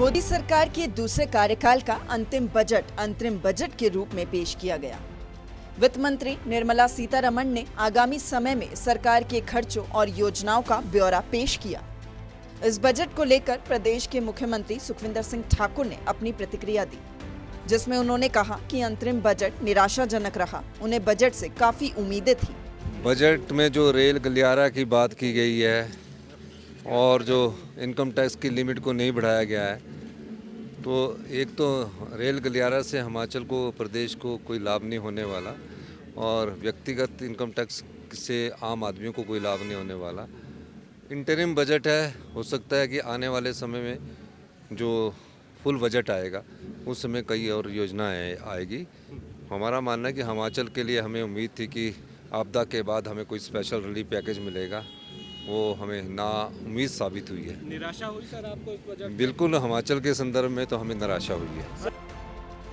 मोदी सरकार के दूसरे कार्यकाल का अंतिम बजट के रूप में पेश किया गया। वित्त मंत्री निर्मला सीतारमण ने आगामी समय में सरकार के खर्चों और योजनाओं का ब्यौरा पेश किया। इस बजट को लेकर प्रदेश के मुख्यमंत्री सुखविंदर सिंह ठाकुर ने अपनी प्रतिक्रिया दी, जिसमें उन्होंने कहा कि अंतरिम बजट निराशाजनक रहा। उन्हें बजट से काफी उम्मीदें थी। बजट में जो रेल गलियारा की बात की गई है और जो इनकम टैक्स की लिमिट को नहीं बढ़ाया गया है, तो एक तो रेल गलियारा से हिमाचल को, प्रदेश को कोई लाभ नहीं होने वाला और व्यक्तिगत इनकम टैक्स से आम आदमियों को कोई लाभ नहीं होने वाला। इंटरिम बजट है, हो सकता है कि आने वाले समय में जो फुल बजट आएगा उस समय कई और योजनाएं आएगी। हमारा मानना है कि हिमाचल के लिए हमें उम्मीद थी कि आपदा के बाद हमें कोई स्पेशल रिलीफ पैकेज मिलेगा, वो हमें ना उम्मीद साबित हुई है। निराशा हुई सर आपको इस बजट? बिल्कुल, हिमाचल के संदर्भ में तो हमें निराशा हुई है।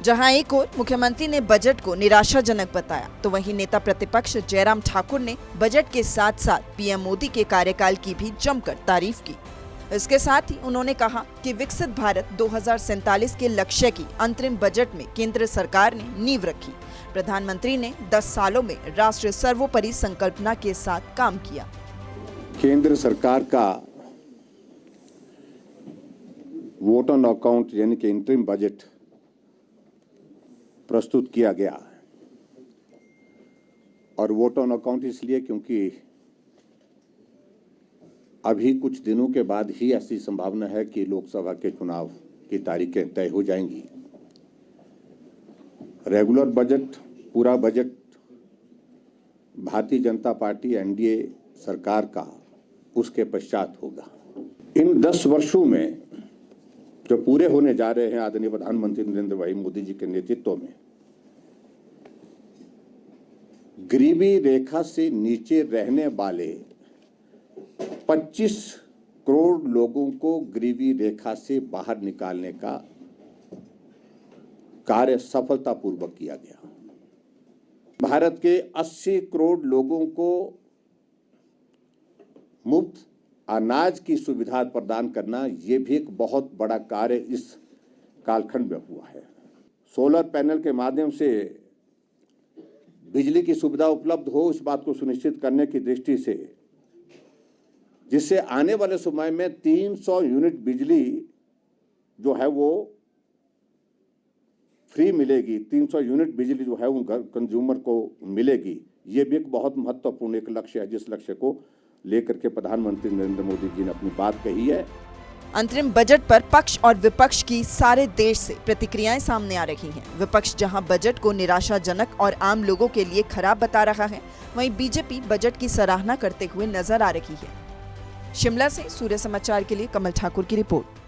जहां एक ओर मुख्यमंत्री ने बजट को निराशाजनक बताया, तो वहीं नेता प्रतिपक्ष जयराम ठाकुर ने बजट के साथ साथ पीएम मोदी के कार्यकाल की भी जमकर तारीफ की। इसके साथ ही उन्होंने कहा कि विकसित भारत 2047 के लक्ष्य की अंतरिम बजट में केंद्र सरकार ने नींव रखी। प्रधानमंत्री ने 10 सालों में राष्ट्र सर्वोपरि संकल्पना के साथ काम किया। केंद्र सरकार का वोट ऑन अकाउंट यानी कि इंटरिम बजट प्रस्तुत किया गया और वोट ऑन अकाउंट इसलिए क्योंकि अभी कुछ दिनों के बाद ही ऐसी संभावना है कि लोकसभा के चुनाव की तारीखें तय हो जाएंगी। रेगुलर बजट, पूरा budget Bharatiya Janata party NDA सरकार का उसके पश्चात होगा। इन 10 वर्षों में जो पूरे होने जा रहे हैं आदरणीय प्रधानमंत्री नरेंद्र भाई मोदी जी के नेतृत्व में, गरीबी रेखा से नीचे रहने वाले 25 करोड़ लोगों को गरीबी रेखा से बाहर निकालने का कार्य सफलतापूर्वक किया गया। भारत के 80 करोड़ लोगों को मुफ्त अनाज की सुविधा प्रदान करना, यह भी एक बहुत बड़ा कार्य इस कालखंड में हुआ है। सोलर पैनल के माध्यम से बिजली की सुविधा उपलब्ध हो, इस बात को सुनिश्चित करने की दृष्टि से, जिससे आने वाले समय में 300 यूनिट बिजली जो है वो फ्री मिलेगी। 300 यूनिट बिजली जो है वो कंज्यूमर को मिलेगी। ये भी एक बहुत महत्वपूर्ण एक लक्ष्य है, जिस लक्ष्य को लेकर के प्रधानमंत्री नरेंद्र मोदी जी ने अपनी बात कही है। अंतरिम बजट पर पक्ष और विपक्ष की सारे देश से प्रतिक्रियाएं सामने आ रही हैं। विपक्ष जहां बजट को निराशाजनक और आम लोगों के लिए खराब बता रहा है, वहीं बीजेपी बजट की सराहना करते हुए नजर आ रही है। शिमला से सूर्य समाचार के लिए कमल ठाकुर की रिपोर्ट।